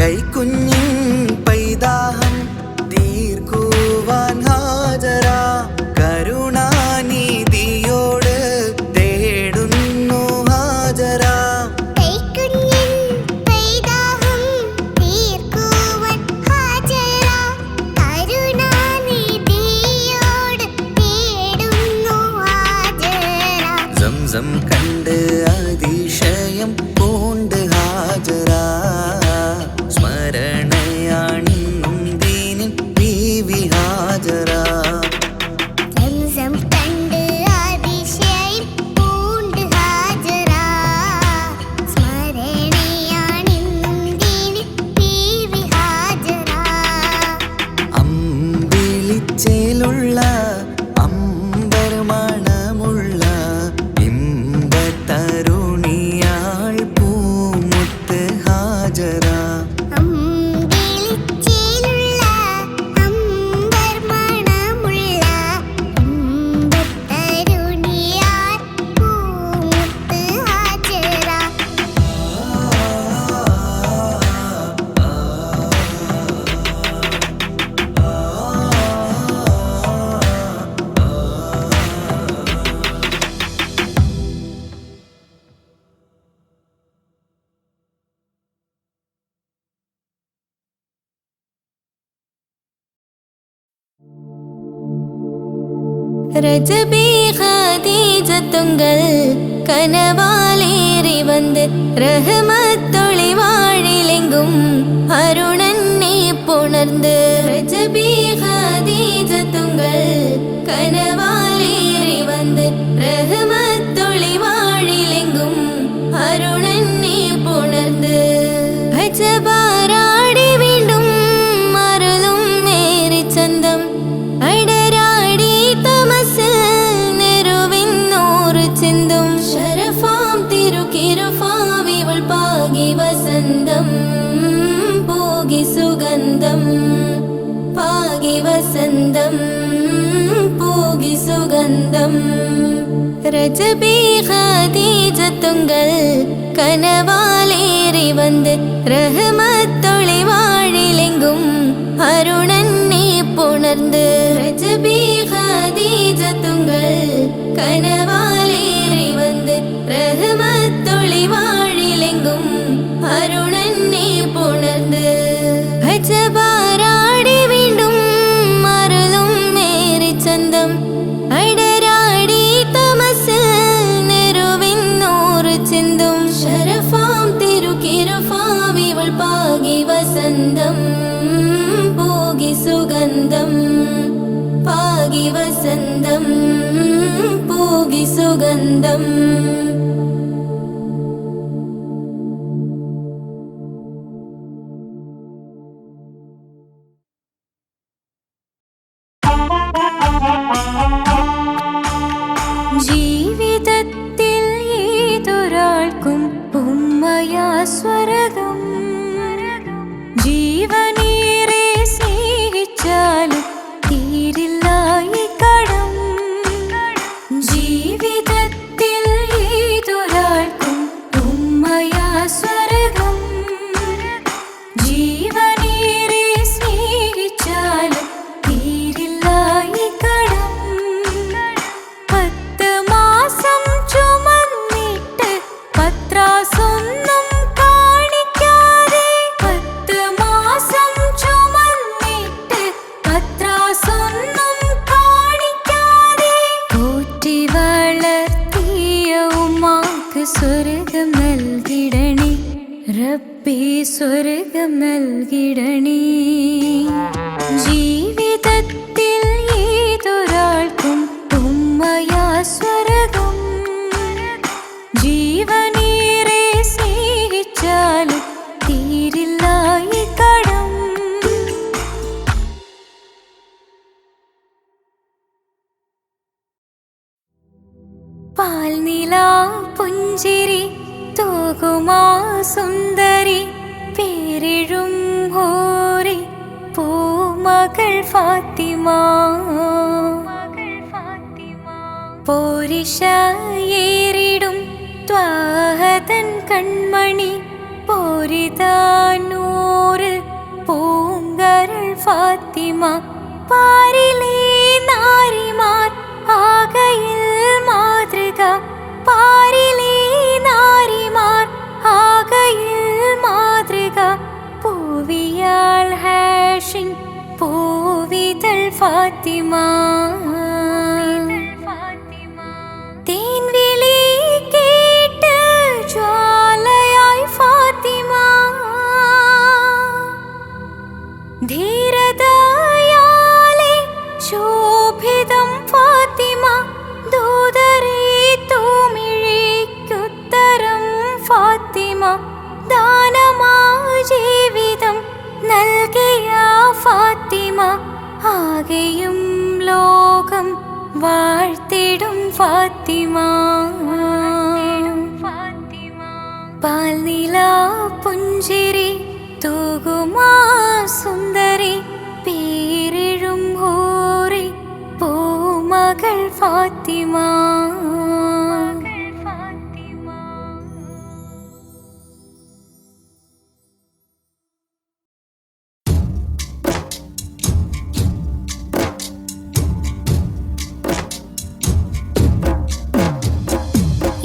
കൈക്കുഞ്ഞിൻ പൈതാഹം തീർക്കുവാൻ ഹാജറ കരുണാനിധിയോട് തേടുന്നു ഹാജറ. സംസം കണ്ട് അതിശയം പൂണ്ട് ഹാജറ സ്മരണയാണിന്നും ദീനിൻ ബീവി ഹാജറ. അമ്പിളിച്ചേലുള്ള അമ്പർമണമുള്ള ഇമ്പത്തരുണിയാൾ പൂമുത്ത് ഹാജറ. ரஜபி ஹதீஜத்துங்கள் கனவாலேறி வந்து ரஹமத்தொளி வாழிலெங்கும் அருணன்னே புணர்ந்து. ரஜபி ஹதீஜத்துங்கள் கனவாலேறி வந்து ரஹமத்தொளி வாழிலெங்கும் அருணன்னே புணர்ந்து. அஜபாராடி വീണ്ടും മറലും നേരി ചന്തം അടരാടി തമസിൽ നെരുവിന്നൂറ് ചിന്തും ശരഫാം തിരുക്കിരുഫാവിവൾ പാകി വസന്തം പോകി സുഗന്ധം പാകി വസന്തം പോകി സുഗന്ധം. രജബി ഖദീജത്തുങ്കൾ കനവാലേറി വന്ന് റഹ്മത്തൊളി വാഴിലെങ്കും അരുണന്നെ പുണർന്ന്. രജബി ഖദീജത്തുങ്കൾ കനവാലേറി വന്ന് റഹ്മത്തൊളി വാഴിലെങ്കും അരുണന്നെ പുണർന്ന്. അജബാരാടി വീണ്ടും മറലും നേരി ചന്തം അടരാടി തമസിൽ നെരുവിന്നൂറ് ചിന്തും ശരഫാം തിരുക്കിരുഫാവിവൾ പാകി വസന്തം പോകി സുഗന്ധം പാകി വസന്തം പോകി സുഗന്ധം. ജീവിതത്തിൽ ഏതൊരാൾക്കും ഉമ്മയാ സ്വർഗം. ജീവനേറെ സ്നേഹിച്ചാലും തീരില്ല ഈ കടം. ജീവിതത്തിൽ ഏതൊരാൾക്കും ഉമ്മയാ സ്വർഗം. ജീവനേറെ സ്നേഹിച്ചാലും തീരില്ല ഈ കടം. 10 മാസം ചുമന്നിട്ട് പത്രാസൊന്നും കാണിക്കാതെ. 10 മാസം ചുമന്നിട്ട് പത്രാസൊന്നും കാണിക്കാതെ പോറ്റി വളർത്തിയ ഉമ്മാക്ക് സ്വർഗം നൽകിടണേ റബ്ബേ സ്വർഗം നൽകിടണേ. ജീവിതത്തിൽ ഏതൊരാൾക്കും ഉമ്മയാ സ്വർഗം. ജീവനേറെ സ്നേഹിച്ചാലും തീരില്ല ഈ കടം. പാൽനിലാ പുഞ്ചിരി തൂകുമാ സുന്ദരി പേരിഴും ഹോറി പൂമകൾ ഫാത്തിമ. പോരിശയേറിടും ത്വാഹതൻ കൺമണി പോരിതാനൂർ ഫാത്തിമ. പാരിലെ നാരിമാർ ആകയിൽ മാതൃക, പാരിലെ നാരിമാർ ആകയിൽ മാതൃക. പൂവിയാൾ ഹാഷിൻ പൂവിതൾ ഫാത്തിമ. തേൻവിളി കേട്ട് ജ്വാലയായി ഫാത്തിമ. ധീരതയാലെ ശോഭിതം ഫാത്തിമ. ദൂതരെ തൂമിഴിക്കുത്തരം ഫാത്തിമ. ദാനമാ ജീവിതം നൽകിയ ഫാത്തിമ. ആകെയും ലോകം വാഴ്ത്തിടും ഫാത്തിമ. പാൽനില പുഞ്ചിരി തൂകുമാ സുന്ദരി, പേരിഴും ഹൂറി പൂമകൾ ഫാത്തിമ.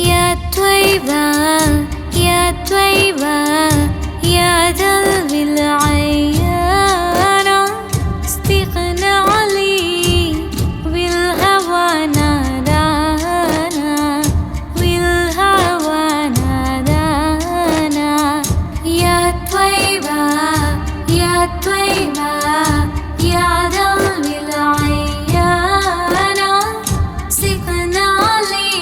يا طيبة يا دلو العيانة، استقنا علي بالهوى نادانا، بالهوى نادانا. يا طيبة يا طيبة يا دلو العيانة، استقنا علي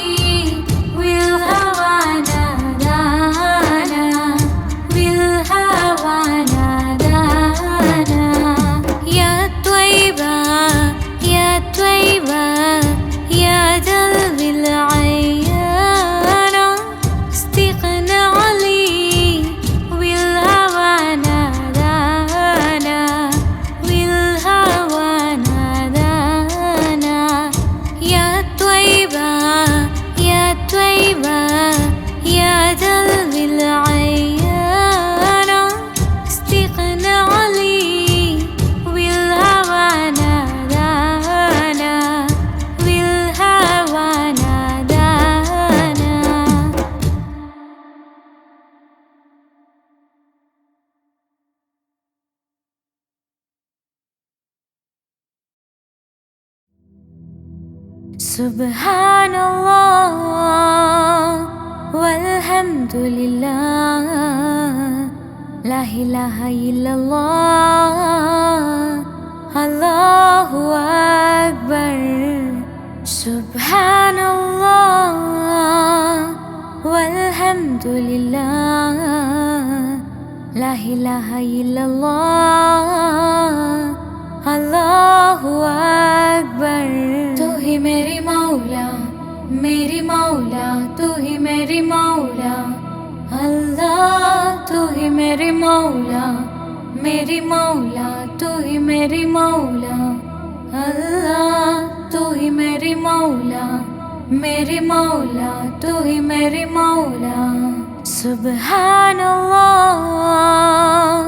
بالهوى نادانا، بالهوى نادانا. يا طيبة يا طيبة يا دلو العيانة، استقنا علي بالهوى نادانا، بالهوى نادانا. يا طيبة يا طيبة يا دلو العيانة، استقنا علي بالهوى نادانا، بالهوى نادانا. سبحان الله والحمد لله، لا إله إلا الله، الله أكبر. سبحان الله والحمد لله، لا إله إلا الله، الله أكبر. तू ही मेरी मौला, मेरी मौला, तू ही मेरी मौला. अल्लाह तू ही मेरी मौला, मेरी मौला, तू ही मेरी मौला. अल्लाह तू ही मेरी मौला, मेरी मौला, तू ही मेरी मौला. सुब्हान अल्लाह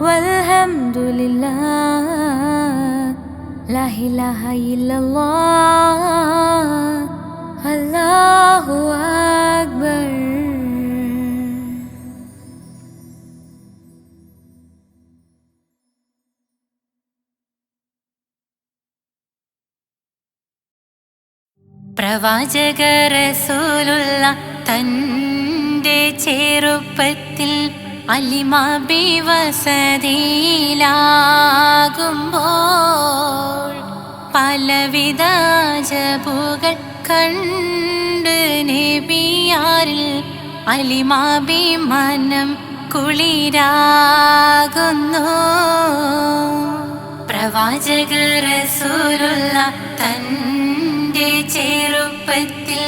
वल्हम्दु लिल्लाह, ला इलाहा इल्लल्लाह, अल्लाहु अक्बर. പ്രവാചക റസൂലുള്ള തൻ്റെ ചെറുപ്പത്തിൽ അലിമാബി വസതിയിലാകുമ്പോൾ പലവിധ അജബുകൾ കണ്ട് നബിയാരിൽ അലിമാബി മനം കുളിരാകുന്നു. പ്രവാചക റസൂലുള്ള തൻ്റെ ചെറുപ്പത്തിൽ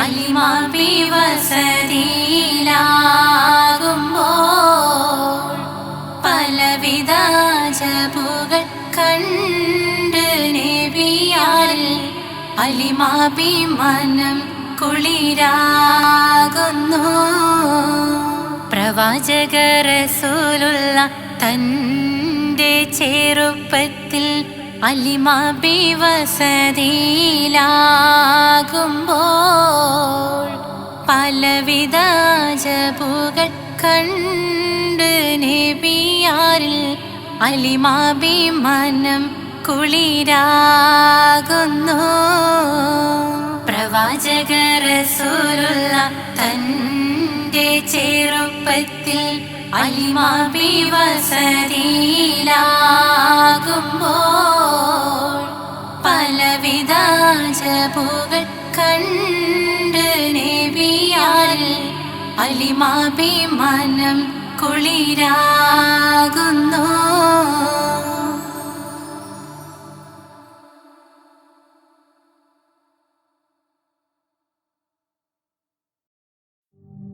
അലിമാബി വസതിയിലാകുമ്പോൾ പലവിധ അജബുകൾ കണ്ട് നബിയാരിൽ അലിമാബി മനം കുളിരാകുന്നു. പ്രവാചക റസൂലുള്ള തൻ്റെ തൻ്റെ ചെറുപ്പത്തിൽ അലിമാബി വസതിയിലാകുമ്പോൾ പലവിധ ജബുകൾ കണ്ട് നബിയാരിൽ അലിമാബി മനം കുളിരാകുന്നു. പ്രവാചക റസൂലുള്ള തൻ്റെ ചെറുപ്പത്തിൽ അലിമാബി വസതിയിലാകുമ്പോൾ പലവിധ ജബുകൾ കണ്ട് നബിയാരിൽ അലിമാബി മനം കുളിരാകുന്നു.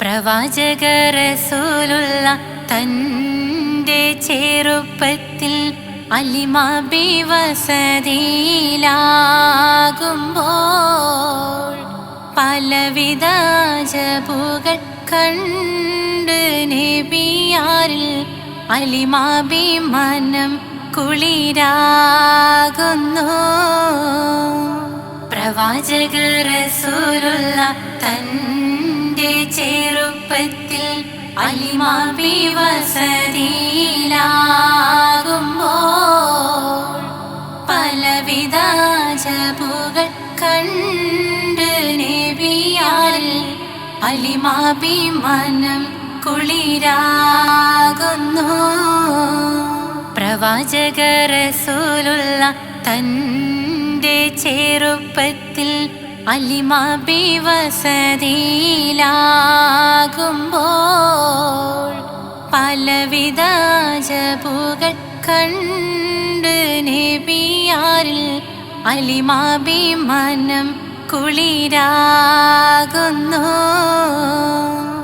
പ്രവാചക റസൂലുള്ള തൻ്റെ ചെറുപ്പത്തിൽ അലിമാബി വസതിയിലാകുമ്പോൾ പലവിധ ജബുകൾ കണ്ട് നബിയാരിൽ അലിമാബി മനം കുളിരാകുന്നു. പ്രവാചക റസൂലുള്ള തൻ്റെ ചെറുപ്പത്തിൽ അലിമാബി വസതിയിലാകുമ്പോൾ പലവിധ ജബുകൾ കണ്ട് നബിയാരിൽ അലിമാബി മനം കുളിരാകുന്നു. പ്രവാചക റസൂലുള്ള തൻ്റെ ചെറുപ്പത്തിൽ അലിമാബി വസതിയിലാകുമ്പോൾ പലവിധ ജബുകൾ കണ്ട് നബിയാരിൽ അലിമാബി മനം കുളിരാകുന്നു.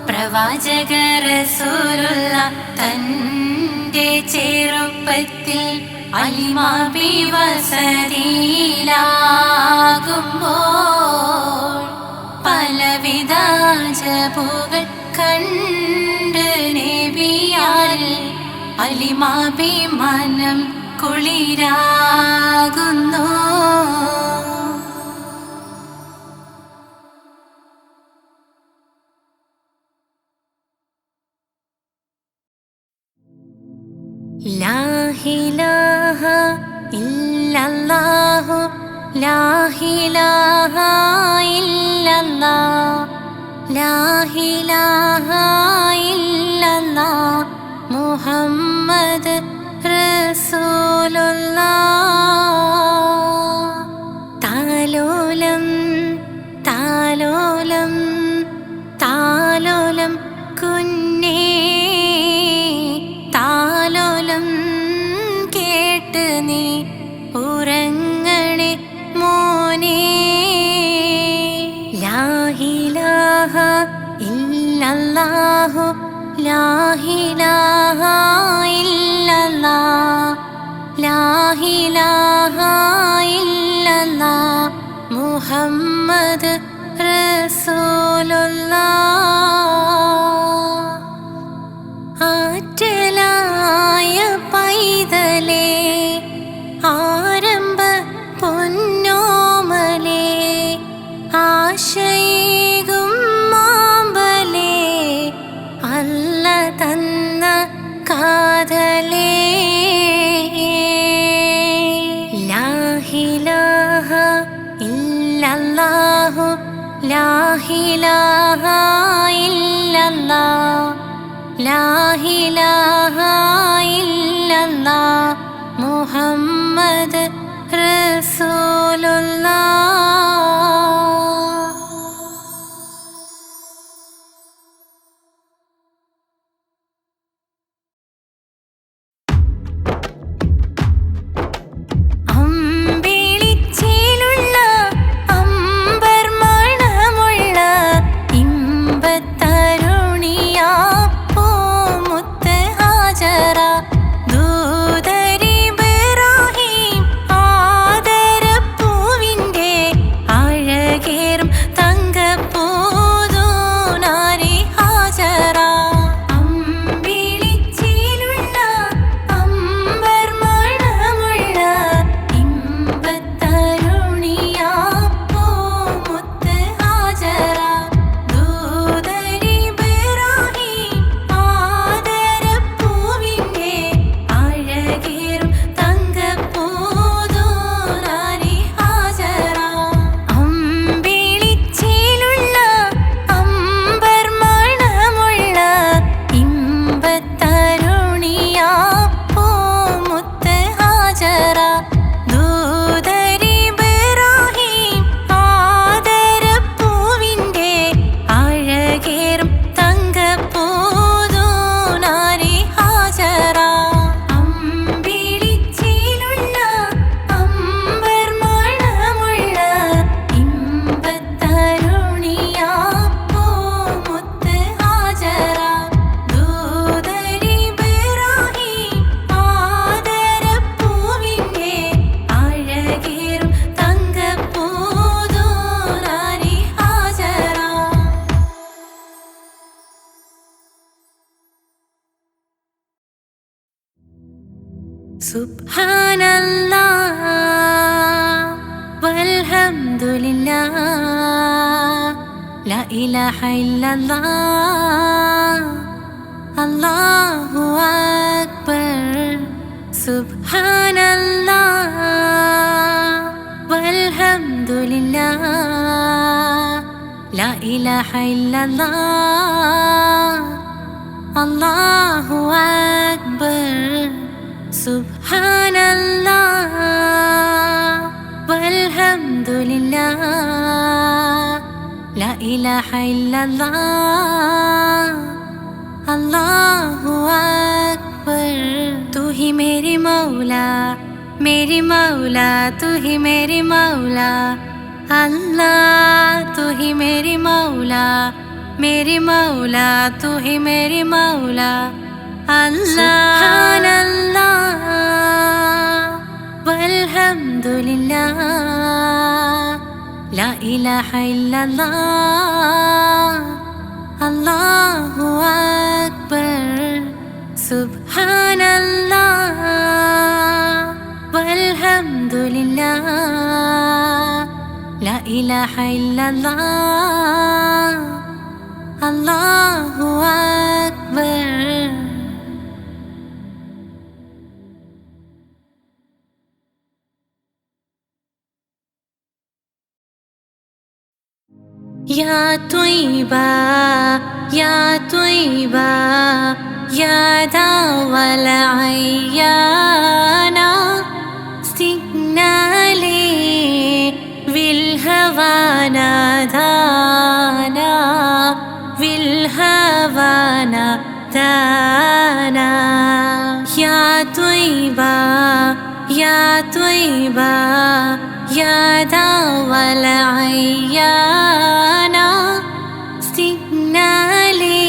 പ്രവാചക റസൂലുള്ള തൻ്റെ ചെറുപ്പത്തിൽ അലിമാബി വസതിയിലാകുമ്പോൾ പലവിധ ജബുകൾ കണ്ട് നബിയാരിൽ അലിമാബി മനം കുളിരാകുന്നു. ലാ ഇലാഹ ഇല്ലല്ലാഹു ലാ ഇലാഹ ഇല്ലല്ലാഹ് ലാ ഇലാഹ ഇല്ലല്ലാഹ് മുഹമ്മദ് റസൂലുള്ളാഹ്. താലോലം താലോലം താലോലം കുഞ്ഞേ താലോലം കേട്ട് നീ ഉറങ്ങണേ മോനെ. ലാ ഇലാഹ ഇല്ലല്ലാഹു ലാ ഇലാഹ ഇല്ലല്ലാഹ് ലാ ഇലാഹ ഇല്ലല്ലാഹ് മുഹമ്മദ് റസൂലുള്ളാഹ്. ആറ്റലായ പൈതലേ ആരംഭ പൊന്നോമലേ ആശയേകും മാമ്പലേ അല്ല തന്ന കാതലേ. ലാ ഇലാഹ ഇല്ലല്ലാഹു ലാ ഇലാഹ ഇല്ലല്ലാഹ് ലാ ഇലാഹ ഇല്ലല്ലാഹ് മുഹമ്മദ് റസൂലുള്ളാഹ്. അമ്പിളിച്ചേലുള്ള അമ്പർ മണമുള്ള ഇമ്പത്തരുണിയാ പൂമുത്ത് ഹാജറ ദൂതരി ബറാ സുബ്ഹാനല്ലാഹ് വൽഹംദുലില്ലാഹ് ലാ ഇലാഹ ഇല്ലല്ലാഹ് അല്ലാഹു അക്ബർ. സുബ്ഹാനല്ലാഹ് വൽഹംദുലില്ലാഹ് ലാ ഇലാഹ ഇല്ലല്ലാഹ് അല്ലാഹു അക്ബർ. സുബ്ഹാനല്ലാഹ് വൽഹംദുലില്ലാഹ് ലാ ഇലാഹ ഇല്ലല്ലാഹ് അല്ലാഹു അക്ബർ. तू ही मेरी मौला तू ही मेरी मौला अल्लाह. तू ही मेरी मौला तू ही मेरी मौला अल्लाह. सुब्हानल्लाह वल्हम्दुलिल्लाह ला इलाहा इल्लल्लाह अल्लाहु अक्बर. सुब्हानल्लाह वल्हम्दुलिल्लाह ला इलाहा इल्लल्लाह अल्लाहु अक्बर. या त्वय्बा या त्वय्बा या दावल अय्याना सिग्नाले विल्हवाना दाना विल्हवाना दाना. या त्वय्बा या त्वय्बा या दावल अय्याना सिग्नाले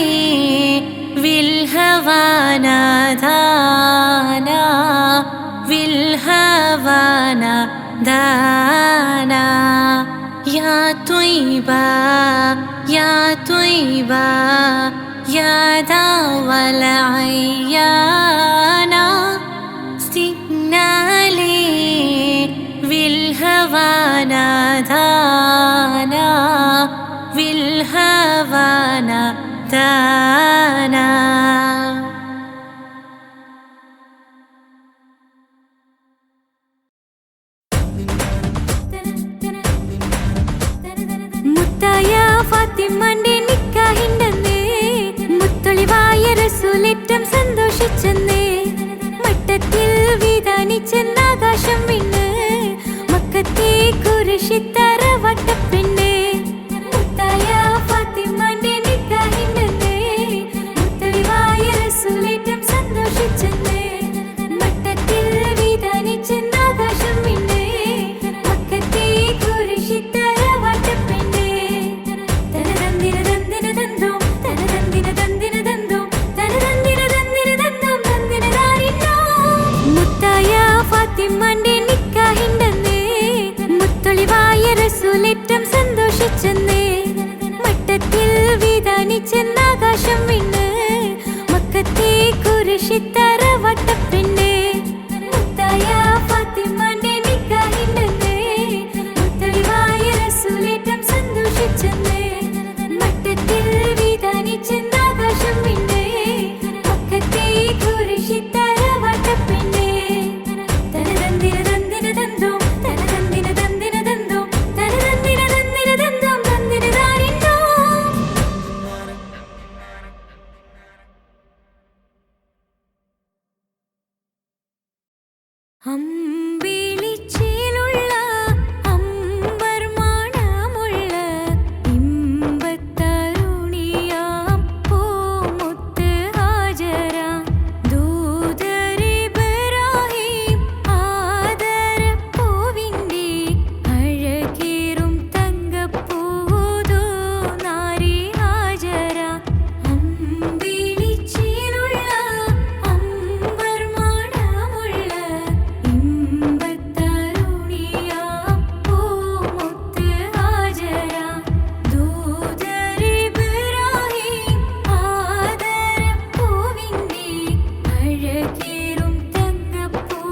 विल्हवाना दाना विल्हवाना दाना. या त्वय्बा या त्वय्बा या दावल अय्याना सिग्नाले विल्हवाना दाना विल्हवाना दाना. മുത്തായ ഫാത്തിമന്റെ നിക്കാഹിണ്ടെന്നേ മുത്തൊളിവായ റസൂലേറ്റം സന്തോഷിച്ചെന്നേ. മട്ടത്തിൽ വിധാനിച്ചെന്നാകാശം വിണ്ണ് മക്കത്തെ കുരിശിത്തറ വട്ടപ്പെണ്ണ്. മുത്തായ ഫാത്തിമന്റെ നിക്കാഹിണ്ടെന്നേ മുത്തൊളിവായ റസൂലേറ്റം സന്തോഷിച്ചെന്നേ. മട്ടത്തിൽ വിധാനിച്ചെന്നാകാശം വിണ്ണ് മക്കത്തെ കുരിശിത്തറ വട്ടപ്പെണ്ണ്. തനതന്തിന തന്തിന തന്തോ തനതന്തിന തന്തിന തന്തോ തനതന്തിന തന്തിന തന്തോ തന്തിന താരിന്നോ. മുത്തായ ഫാത്തിമന്റെ നിക്കാഹിണ്ടെന്നേ മുത്തൊളിവായ റസൂലേറ്റം സന്തോഷിച്ചെന്നേ. മട്ടത്തിൽ വിധാനിച്ചെന്നാകാശം വിണ്ണ് മക്കത്തെ കുരിശിത്തറ വട്ടപ്പെണ്ണ്. മുത്തായ ഫാത്തിമന്റെ നിക്കാഹിണ്ടെന്നേ മുത്തൊളിവായ റസൂലേറ്റം സന്തോഷിച്ചെന്നേ. മട്ടത്തിൽ വിധാനിച്ചെന്നാകാശം വിണ്ണ് മക്കത്തെ കുരിശിത്തറ വട്ടപ്പെണ്ണ്. തനതന്തിന തന്തിന തന്തോ തനതന്തിന തന്തിന തന്തോ തനതന്തിന തന്തിന തന്തോ തന്തിന താരിന്നോ. അമ്പിളിച്ചേലുള്ള അമ്പർ മണമുള്ള ഇമ്പത്തരുണിയാം പൂമുത്ത് ഹാജര ദൂതരിബ്രാഹിം ആദരപ്പൂവിൻ്റെ അഴകേറും തങ്കപ്പൂതോ നാരി ഹാജര. അമ്പിളിച്ചേലുള്ള അമ്പർ മണമുള്ള ഇമ്പത്തരുണിയാം പൂമുത്ത് ഹാജര ദൂതരിബ്രാഹിം ആദരപ്പൂവിൻ്റെ അഴകേറും തങ്കപ്പൂതോ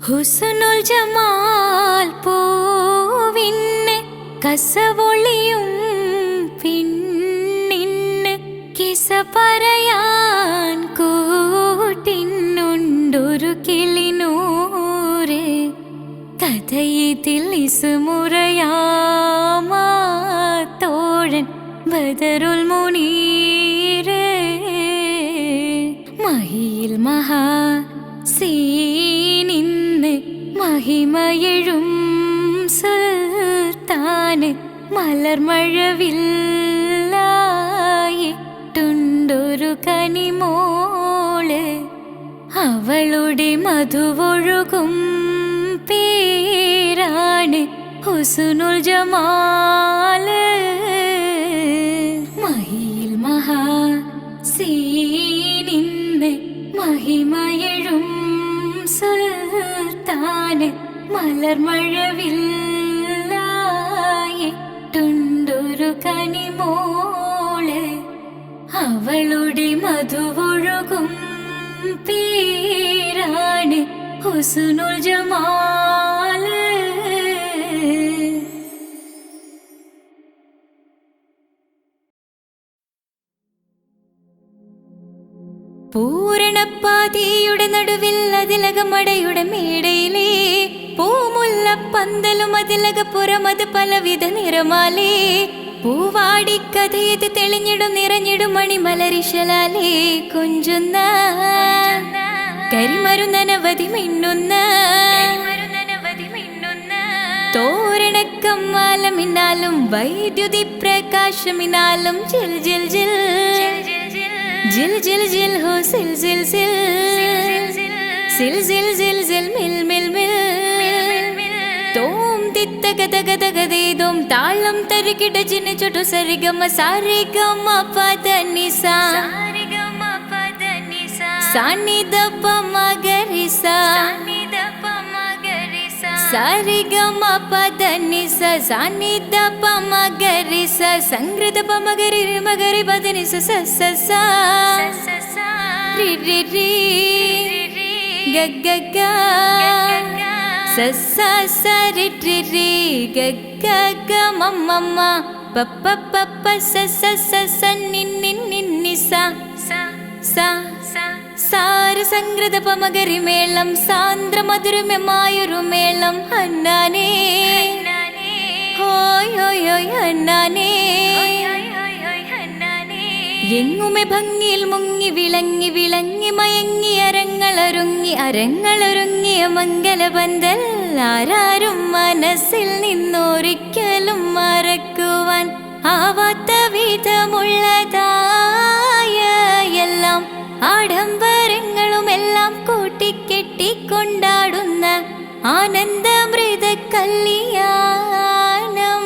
ഹുസ്നുൽ ജമാൽ പൂവിന് കസവൊളിയും പിന്നിന് കിസ പറയാൻ കൂട്ടിനുണ്ടൊരു കിളിനൂറ് കഥയിതിൽ ഇസുമുറയാമാ തോഴൻ ബദറുൽ മുനീറ് മഹിയിൽ മഹാ സീനിന്ന് മഹിമയെഴും സുൽത്താന് മലർമഴവില്ലായിട്ടുണ്ടൊരു കനിമോള് അവളുടെ മധുവൊഴുകും പേരാണ് ഹുസ്നുൽ ജമാല് മഹിയിൽ മഹാ സീനിന്ന് മഹിമയെഴും സുൽത്താന് മലർമഴവില്ലായിട്ടുണ്ടൊരു കനിമോള് അവളുടെ മധുവൊഴുകും പേരാണ് ഹുസ്നുൽ ജമാല് പൂരണപ്പാതിയുടെ നടുവിൽ അതിലകമടയുടെ മേടയിലേ പൂമുല്ലപ്പന്തലും അതിലകപ്പുറമത് പലവിധ നിറമാലേ പൂവാടിക്കഥയത് തെളിഞ്ഞിടും നിറഞ്ഞിടും മണിമലരിശലാലേ കൊഞ്ചുന്ന കരിമരുന്നനവധി മിന്നുന്ന തോരണക്കമ്മാലമിന്നാലും വൈദ്യുതി പ്രകാശമിനാലും ജിൽ ജിൽ ജിൽ ജിൽ ജിൽ ജിൽ ഹോ സിൽ സിൽ സിൽ സിൽ സിൽ സിൽ സിൽ മിൽ മിൽ മിൽ തോം തിത്തഗതഗതഗതേതും താളം തരികിട ജിന ചുട്ടു സരിഗമ സാരിഗമ പദനിസ സാനിദപ മഗരിസ സാരിഗമ പദനിസ സാനിദപ മഗരിസ സംഗൃതപ മഗരി മഗരി പദനിസ സ സ സ രി രി രി ഗ ഗ ഗ സ സ സ രി രി രി ഗ ഗ ഗ മ മ മ പ പ പ പ സ സ സ സ നി നി നി നി സ സ സാര സംഗൃത പമഗരി മേളം സാന്ദ്ര മധുരമമായൊരു മേളം ഹന്നാനേ ഹോയ് ഹോയ് ഹോയ് ഹന്നാനേ എങ്ങുമെ ഭംഗിയിൽ മുങ്ങി വിളങ്ങി വിളങ്ങി മയങ്ങി അരങ്ങളൊരുങ്ങിയ മംഗലപന്തൽ ആരാരും മനസ്സിൽ നിന്നൊരിക്കലും മറക്കുവാൻ ആവാത്ത വിധമുള്ളതായ എല്ലാം ആഡംബരങ്ങളും എല്ലാം കൂട്ടിക്കെട്ടിക്കൊണ്ടാടുന്ന ആനന്ദമൃത കല്യാണം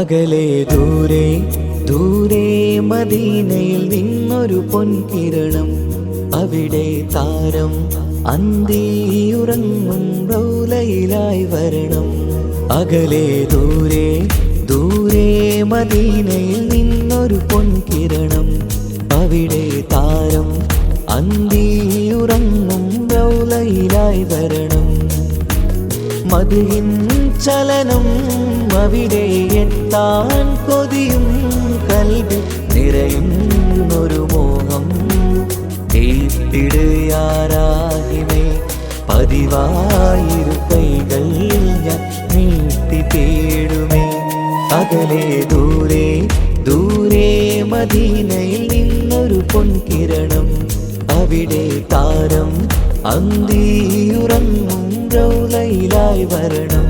അകലെ ദൂരെ ദൂരെ മദീനയിൽ നിന്നൊരു പൊൻകിരണം, അവിടെ താരം അന്തിയുറങ്ങും റൗലയിലായി വരണം. അകലെ ദൂരെ ദൂരെ മദീനയിൽ നിന്നൊരു പൊൻകിരണം, അവിടെ താരം അന്തിയുറങ്ങും റൗലയിലായി വരണം. മദ്ഹിൻ ചലനം അവിടെ എത്താൻ കൊതിയും കൽബിൽ നിറയുന്നൊരു മോഹം. ഏറ്റിടുയാരാഹിമേ പതിവായിരു കൈകൾ ഞാൻ നീട്ടി തേടുമേ. അകലെ ദൂരെ ദൂരെ മദീനയിൽ നിന്നൊരു പൊൻകിരണം, അവിടെ താരം അന്തിയുറങ്ങും റൗലയിലായി വരണം.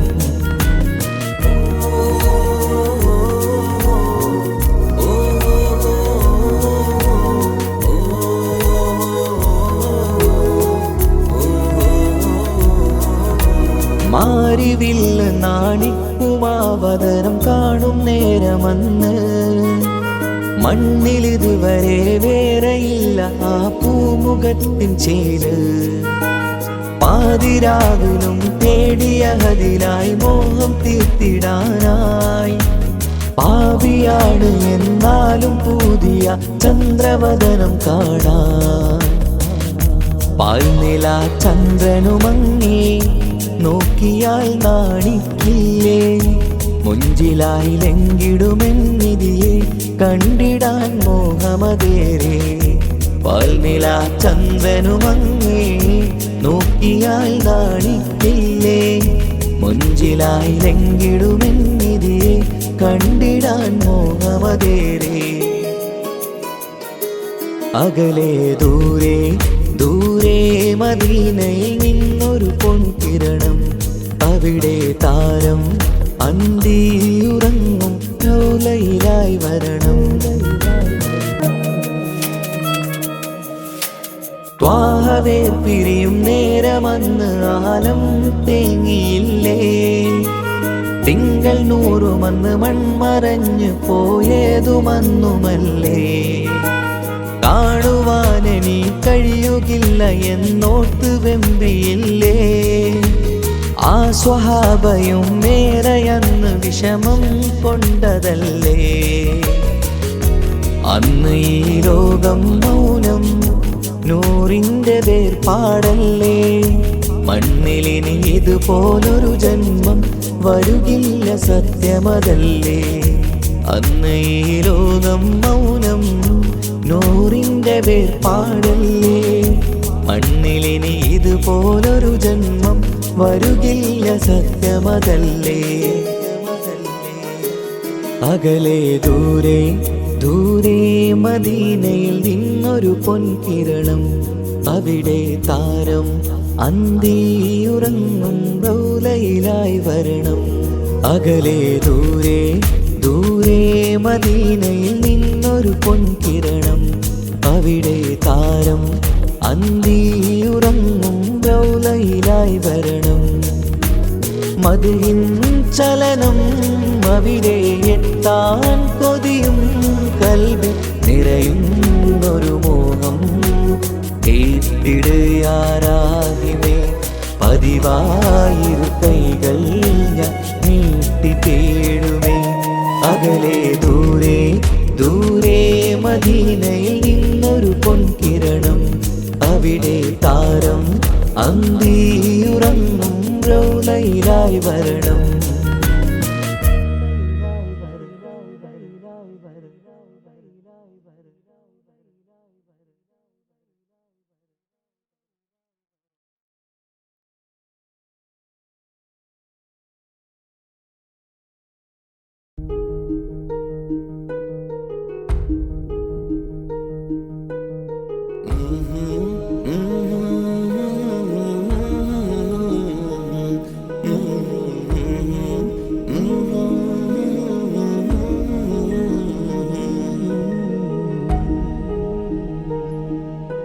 മാരിവില്ല് നാണിക്കുമാവതരം കാണും നേരമന്ന്, മണ്ണിലിതുവരെ വേറെയില്ല ആ പൂമുഖത്തിൻ ചേര്. പാതിരാവിലും തേടിയ ഹദിലായി മോഹം തീർത്തിടാനായി, പാപിയാണ് എന്നാലും പുതിയ ചന്ദ്രവദനം കാണാൻ. പാൽനില ചന്ദ്രനുമങ്ങി നോക്കിയാൽ നാണിക്കില്ലേ, മുഞ്ചിലായി ലംഘിടുമെന്നിതിയെ കണ്ടിടാൻ മോഹമതേറെ. പാൽനില ചന്ദ്രനുമങ്ങി നോക്കിയാൽ നാണിക്കില്ലേ, മുഞ്ചിലായി ലംഘിടുമെന്നിതിയെ കണ്ടിടാൻ മോഹമതേറെ. അകലെ ദൂരെ ദൂരെ മദീനയിൽ നിന്നൊരു പൊൻകിരണം, അവിടെ താരം അന്തിയുറങ്ങും റൗലയിലായി വരണം. ത്വാഹവേ പിരിയും നേരമന്ന് ആലം തേങ്ങിയില്ലേ, തിങ്കൾ നൂറുമന്ന് മൺമറഞ്ഞു പോയതുമന്നുമല്ലേ. കാണുവാനെനി കഴിയുകില്ല എന്നോർത്ത് വെമ്പിയില്ലേ, ആ സ്വഹാബയും മേറയന്ന് വിഷമം കൊണ്ടതല്ലേ. അന്ന് ഈ ലോകം മൗനം നൂറിൻ്റെ വേർപാടല്ലേ, മണ്ണിലിനി ഇതുപോലൊരു ജന്മം വരുകില്ല സത്യമതല്ലേ. അന്ന് ഈ ലോകം മൗനം നൂറിൻ്റെ വേർപാടല്ലേ, മണ്ണിലിനി ഇതുപോലൊരു ജന്മം വരുകില്ല സത്യമതല്ലേ. അകലെ ദൂരെ ദൂരെ മദീനയിൽ നിന്നൊരു പൊൻകിരണം, അവിടെ താരം അന്തിയുറങ്ങും റൗലയിലായി വരണം. അകലെ ദൂരെ ദൂരെ മദീനയിൽ നിന്നൊരു പൊൻകിരണം, അവിടെ താരം അന്തിയുറങ്ങും റൗലയിലായി വരണം. മദ്ഹിൻ ചലനം അവിടെ എത്താൻ കൊതിയും കൽബിൽ നിറയുന്നൊരു മോഹം. ഏറ്റിടുയാരാഹിമേ പതിവായിരു കൈകൾ ഞാൻ നീട്ടി തേടുമേ. അകലെ ദൂരെ ദൂരെ മദീനയിൽ നിന്നൊരു പൊൻകിരണം, അവിടെ താരം അന്തിയുറങ്ങും റൗലയിലായി വരണം.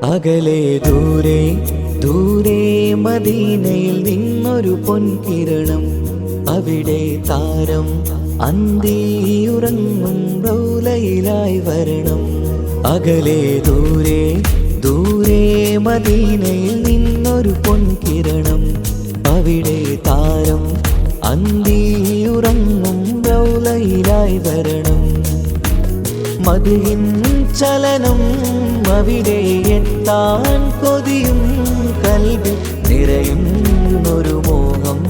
അകലെ ദൂരെ ദൂരെ മദീനയിൽ നിന്നൊരു പൊൻകിരണം, അവിടെ താരം അന്തിയുറങ്ങും റൗലയിലായി വരണം. അകലെ ദൂരെ ദൂരെ മദീനയിൽ നിന്നൊരു പൊൻകിരണം. അവിടെ താരം അന്തിയുറങ്ങും റൗലയിലായി വരണം. മദിഹിൻ ചലനം അവിടെ എത്താൻ കൊതിയും കൽബിൽ നിറയുന്നൊരു മോഹം.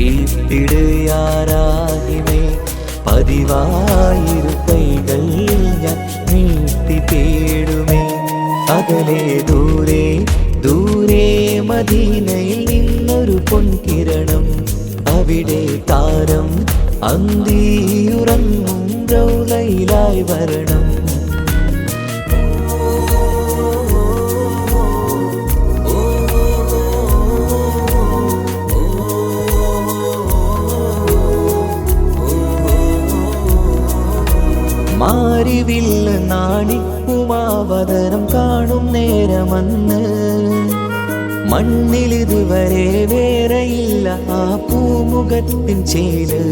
ഏറ്റിടുയാരാഹിമേ പതിവായിരു കൈകൾ ഞാൻ നീട്ടി തേടുമേ. അകലെ ദൂരെ ദൂരെ മദീനയിൽ നിന്നൊരു പൊൻകിരണം. അവിടെ താരം അന്തിയുറങ്ങും റൗലയിലായി വരണം. മാരിവില്ല് നാണിക്കുമാവതരം കാണും നേരമന്ന് മണ്ണിലിതുവരെ വേറെയില്ല ആ പൂമുഖത്തിൻ ചേല്.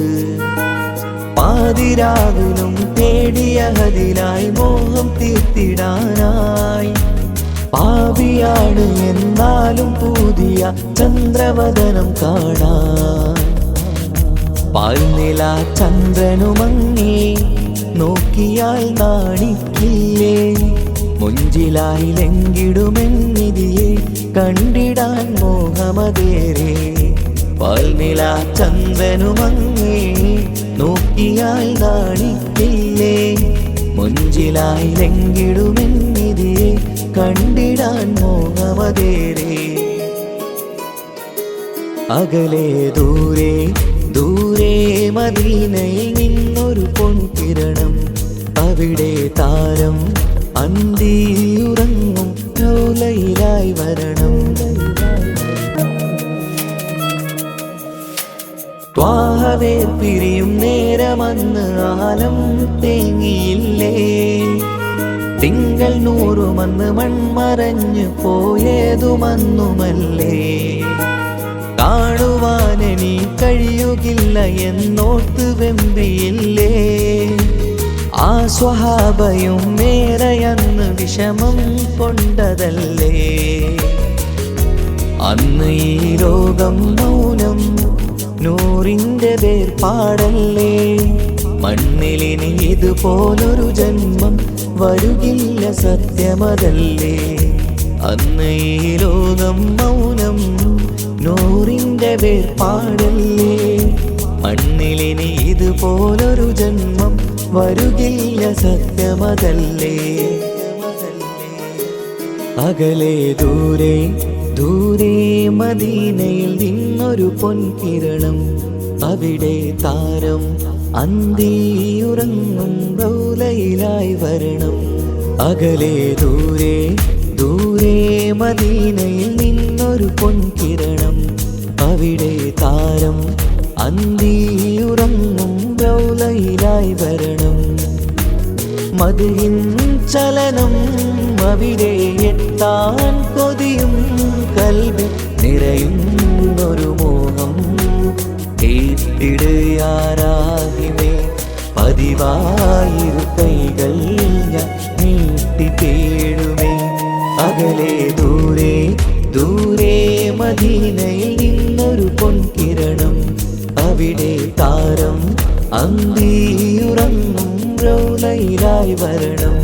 പാതിരാവിലും തേടിയ ഹദിലായി മോഹം തീർത്തിടാനായി. പാപിയാണ് എന്നാലും പുതിയ ചന്ദ്രവദനം കാണാൻ. പാൽനില ചന്ദ്രനുമങ്ങി നോക്കിയാൽ നാണിക്കില്ലേ. മുഞ്ചിലായി ലംഘിടുമെന്നിതിയെ കണ്ടിടാൻ മോഹമതേറെ. പാൽനില ചന്ദ്രനുമങ്ങി നോക്കിയാൽ നാണിക്കില്ലേ. മുഞ്ചിലായി ലംഘിടുമെന്നിതിയെ കണ്ടിടാൻ മോഹമതേറെ. അകലെ ദൂരെ ദൂരെ മദീനയിൽ നിന്നൊരു പൊൻകിരണം. അവിടെ താരം അന്തിയുറങ്ങും റൗലയിലായി വരണം. ത്വാഹവേ പിരിയും നേരമന്ന് ആലം തേങ്ങിയില്ലേ. തിങ്കൾ നൂറുമന്ന് മൺമറഞ്ഞു പോയതുമന്നുമല്ലേ. കാണുവാനെനി കഴിയുകില്ല എന്നോർത്ത് വെമ്പിയില്ലേ. ആ സ്വഹാബയും മേറയന്ന് വിഷമം കൊണ്ടതല്ലേ. അന്ന് ഈ ലോകം മൗനം നൂറിൻ്റെ വേർപാടല്ലേ. മണ്ണിലിനി ഇതുപോലൊരു ജന്മം വരുകില്ല സത്യമതല്ലേ. അന്ന് ഈ ലോകം മൗനം നൂറിൻ്റെ വേർപാടല്ലേ. മണ്ണിലിനി ഇതുപോലൊരു ജന്മം വരുകില്ല സത്യമതല്ലേ. അകലെ ദൂരെ ദൂരെ മദീനയിൽ നിന്നൊരു പൊൻകിരണം. അവിടെ താരം അന്തിയുറങ്ങും റൗലയിലായി വരണം. അകലെ ദൂരെ ദൂരെ മദീനയിൽ നിന്നൊരു പൊൻകിരണം. അവിടെ താരം അന്തിയുറങ്ങും റൗലയിലായി വരണം. മദിഹിൻ ചലനം അവിടെ എത്താൻ കൊതിയും കൽബിൽ നിറയുന്നൊരു മോഹം. ഏറ്റിടുയാരാഹിമേ പതിവായിരു കൈകൾ ഞാൻ നീട്ടി തേടുമേ. അകലെ ദൂരെ ദൂരെ മദീനയിൽ നിന്നൊരു പൊൻകിരണം. അവിടെ താരം അന്തിയുറങ്ങും റൗലയിലായി വരണം.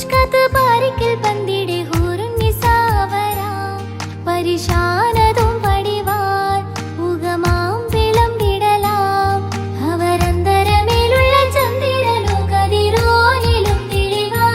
മുഷ്കത്ത് പാരിക്കൽ പന്തിടെ ഹൂറുന്നിസാവരാം പരിശാനതും പടിവാൻ മുഖമാം വിളമ്പിടലാം അവരന്തരമേലുള്ള ചന്ദ്രനോ കതിരോനിലും തെളിവാ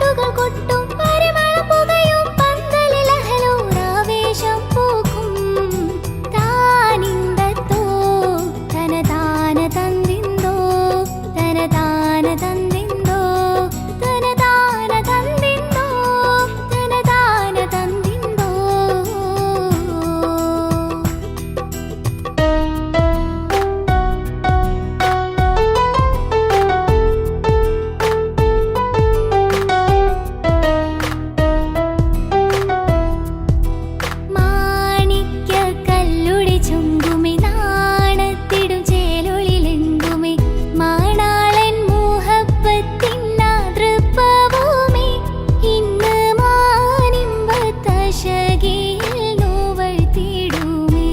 പാട്ടുകൾ കൊട്ടും പരിമള പുകയും പന്തലിലഹലോരാവേശം പൂക്കും താനിന്തത്തോ തനതാന തന്തിന്തോ തനതാന തന്തിന്തോ തനതാന തന്തിന്തോ തനതാന തന്തിന്തോ മാണിക്യ കല്ലുടി ചുങ്കുമി നാണത്തിടും ചേലൊളിലെങ്കുമി മാണാളൻ മോഹപ്പത്തിൻ നാതൃപ്പഭൂമി ഇന്ന് മാനിമ്പത്തശകിയിൽ നോവഴ്ത്തിടുമേ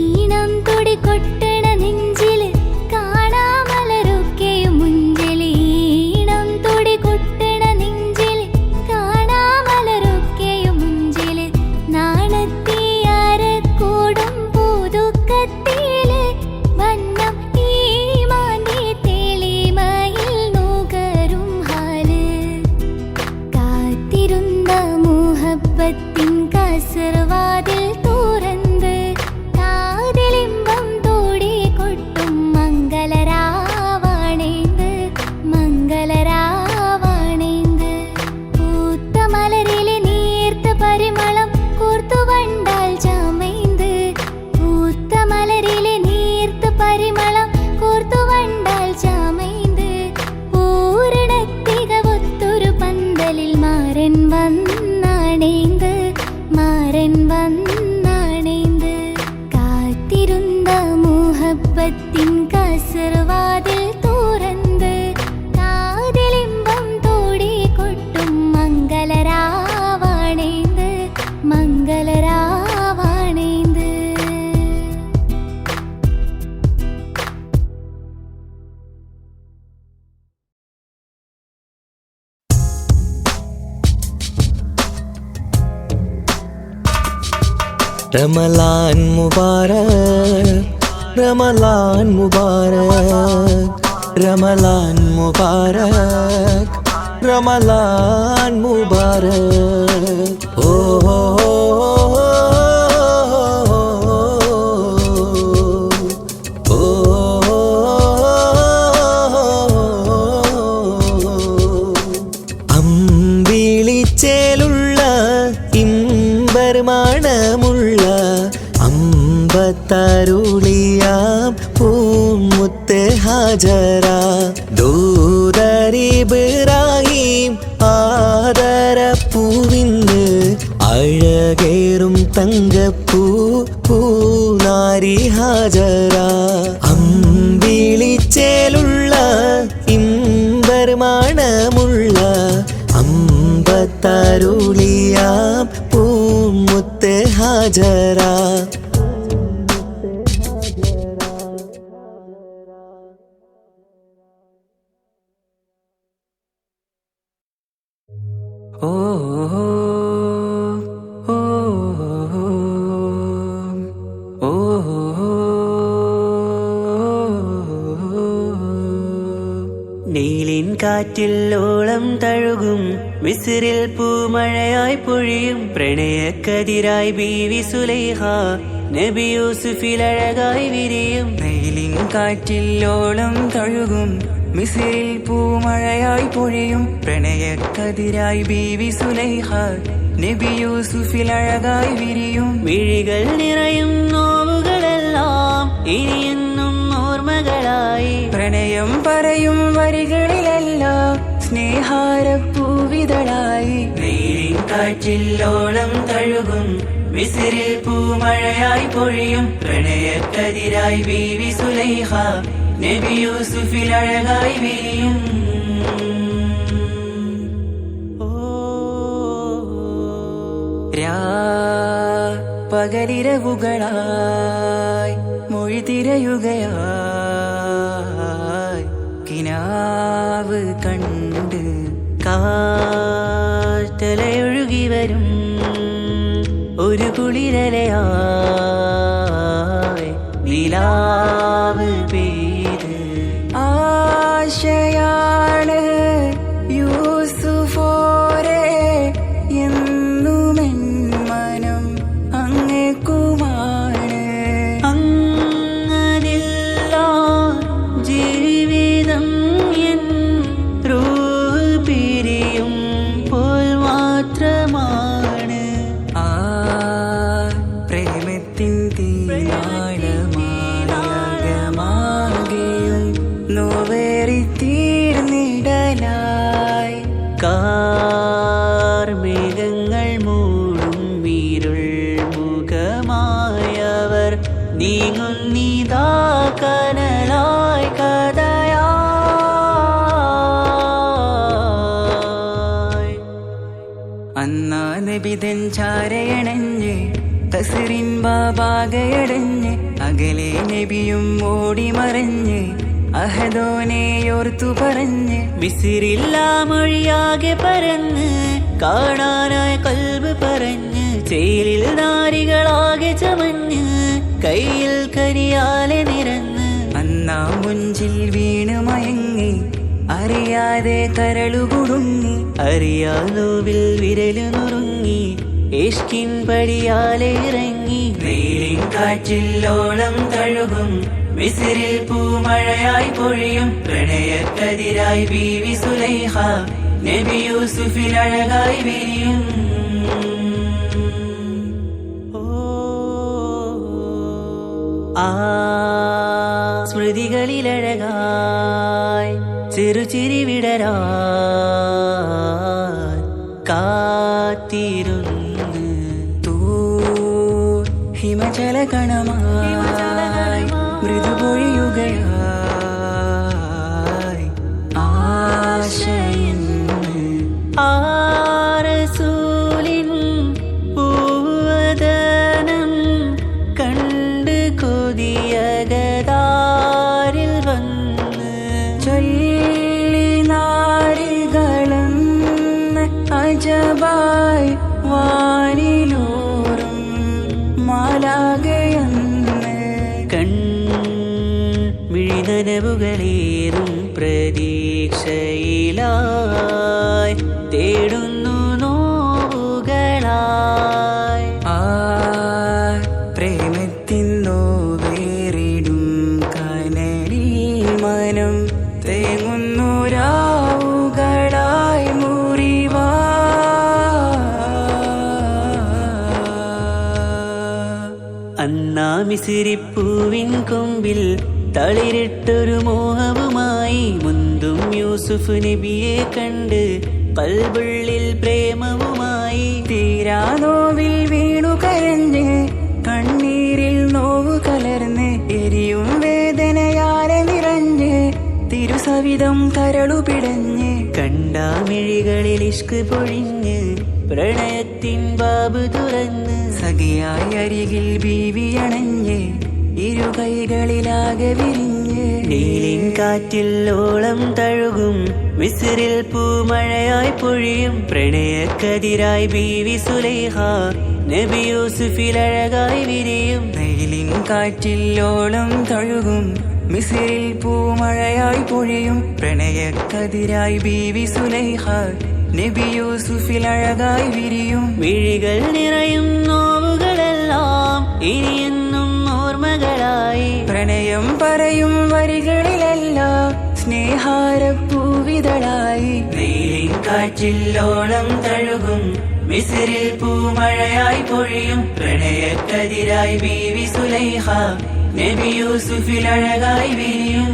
ഈണം തുടി കൊട്ടണ നെഞ്ചില് കാണാമലരൊക്കെയും മുഞ്ചില് ഈണം തുടി കൊട്ടണ നെഞ്ചില് കാണാമലരൊക്കെയും മുഞ്ചില് നാണത്തിയാരക്കൂടും പൂതുക്കത്തില് വന്നം ഈ മാന്റെ തെളിമയിൽ നുകരും ഹാല് കാത്തിരുന്ന മുഹബത്തിൻ കസർവാതിൽ തുറന്ന് കാതിലിമ്പം തോടി കൊട്ടും മംഗളരാവാണേന്ത് മംഗളരാവാണേന്ത് പൂത്ത മലരിലെ നീർത്ത പരിമളം കൂർത്തു വണ്ടാൽ ചമൈന്ത് പൂത്ത മലരിലെ നീർത്ത പരിമളം കൂർത്തു വണ്ടാൽ ചമൈന്ത് പൂരണത്തികവൊത്തൊരു പന്തലിൽ മാരൻ വന്നാണേന്ത് മാരൻ വന്നാണേന്ത് കാത്തിരുന്ന മുഹബത്തിൻ കസർവാതിൽ തുറന്ന് കാതിലിമ്പം തോടി കൊട്ടും മംഗളരാവാണേന്ത് മംഗളരാവാണേന്ത് റമലാൻ മുബാരക് റമലാൻ മുബാരക് റമലാൻ മുബാരക് റമലാൻ മുബാരക് ഓ അമ്പിളിച്ചേലുള്ള ഇമ്പർമാണമുള്ള അമ്പത്തരുളിയാം പൂമുത്ത് ഹാജര ദൂതരിബ്രാഹിം ആദരപ്പൂവിന്ന് അഴകേറും തങ്കപ്പൂ പൂനാരി ഹാജര അമ്പിളിച്ചേലുള്ള ഇമ്പർമാണമുള്ള അമ്പത്തരുളിയാം പൂമുത്ത് ഹാജര ഓ ഓ ഓ നീലിൻ കാറ്റിൽ ഓളം തഴുകും മിസ്രിൽ പൂമഴയായി പൊഴിയും പ്രണയക്കതിരായി ബീവി സുലൈഹ നബി യൂസുഫിൽ അഴകായി വിരിയും നീലിൻ കാറ്റിൽ ഓളം തഴുകും മിസ്രിൽ പൂമഴയായി പൊഴിയും പ്രണയക്കതിരായി ബീവി സുലൈഹ നബി യൂസുഫിൽ അഴകായി വിരിയും മിഴികൾ നിറയും നോവുകളെല്ലാം ഇനിയെന്നും ഓർമ്മകളായി പ്രണയം പറയും വരികളിലെല്ലാം സ്നേഹാരപ്പൂവിതളായി നീലിൻ കാറ്റിൽ ഓളം തഴുകും മിസ്രിൽ പൂമഴയായി പൊഴിയും പ്രണയക്കതിരായി ബീവി സുലൈഹ നബി യൂസുഫിൽ അഴകായി വിരിയും പകലിരവുകളായി മൊഴി തിരയുകയായി കിനാവ് കണ്ട് കാറ്റലയൊഴുകി വരും ഒരു കുളിരലയായി നിലാവ് പെയ്ത് ആശയാണ് യൂ കാർമേഘങ്ങൾ മൂടും ഇരുൾ മുഖമായവർ നീങ്ങുന്നിതാ കനലായി കഥയായി. അന്നാ നബിതൻ ചാരയണഞ്ഞ് കസറിൻ ബാബാകയടഞ്ഞ് അകലെ നബിയും ഓടിമറഞ്ഞ് അഹദോനെയോർത്തു പറഞ്ഞ് മിസിറില്ലാ മൊഴിയാകെ പരന്ന് കാണാനായി കൽബ് പറഞ്ഞ് ചേലിൽ നാരികളാകെ ചമഞ്ഞ് കയ്യിൽ കരിയാലെ നിരന്ന് അന്നാ മുഞ്ചിൽ വീണ് മയങ്ങി അറിയാതെ കരളുകുടുങ്ങി അറിയാലോവിൽ വിരലു നുറുങ്ങി ഇഷ്കിൻ പടിയാലെ ഇറങ്ങി വെയിലിൻ കാറ്റില്ലോളം തഴുകും മിസിറിൽ പൂമഴയായി പൊഴിയും പ്രണയക്കതിരായി ബീവി സുലൈഹ നബി യൂസുഫിൽ അഴകായി വിരിയും. ആ സ്മൃതികളിലഴകായി ചെറുചിരി വിടരാൻ കാത്തിരുന്ന് ഹിമജല കണമായി മൃദുപൊഴിയുകയായി ആശയിൻ ആരസൂലിൻ പൂവദനം കണ്ട് കൊതിയകതാരിൽ വന്ന് ചൊല്ലി നാരികളെന്ന് അജബായി വാനിലൂറും മാലാകയെന്ന് കൺമിഴിനനവുകളേറും പ്രതീക്ഷയിലായി തേടുന്നു നോവുകളായി ആ പ്രേമത്തിൻ നോവേറിടും കനലിൽ മനം തേങ്ങുന്നു രാവുകളായി മുറിവാ. അന്നാ മിസിരിപ്പൂവിൻ കൊമ്പിൽ തളിരിട്ടൊരു മോഹവുമായി മുന്തും യൂസുഫ് നബിയെ കണ്ട് കൽബുള്ളിൽ പ്രേമവുമായി തീരാനോവിൽ വീണു കരഞ്ഞ് കണ്ണീരിൽ നോവു കലർന്ന് എരിയും വേദനയാലെ നിറഞ്ഞ് തിരുസവിധം കരളു പിടഞ്ഞ് കണ്ടാമിഴികളിൽ ഇഷ്ക് പൊഴിഞ്ഞ് പ്രണയത്തിൻ ബാബ് തുറന്ന് സഖിയായി അരികിൽ ബീവിയണഞ്ഞ് ഇരുകൈകളിലാകെ വിരിഞ്ഞ് നീലിൻ കാറ്റില്ലോളം തഴുകും മിസിറിൽ പൂമഴയായി പൊഴിയും പ്രണയക്കതിരായി ബീവി സുലൈഹ നബി യൂസുഫിൽ അഴകായി വിരിയും. നീലിൻ കാറ്റില്ലോളം തഴുകും മിസിറിൽ പൂമഴയായി പൊഴിയും പ്രണയക്കതിരായി ബീവി സുലൈഹ നബി യൂസുഫിൽ അഴകായി വിരിയും. മിഴികൾ നിറയും നോവുകളെല്ലാം ഇനിയെന്നും ഓർമ്മകളായി പ്രണയം പറയും വരികളിലെല്ലാം സ്നേഹാരപ്പൂവിതളായി. വെയിലിൻ കാറ്റില്ലോളം തഴുകും മിസിറിൽ പൂമഴയായി പൊഴിയും പ്രണയക്കതിരായി ബീവി സുലൈഹ നബി യൂസുഫിൽ അഴകായി വിരിയും.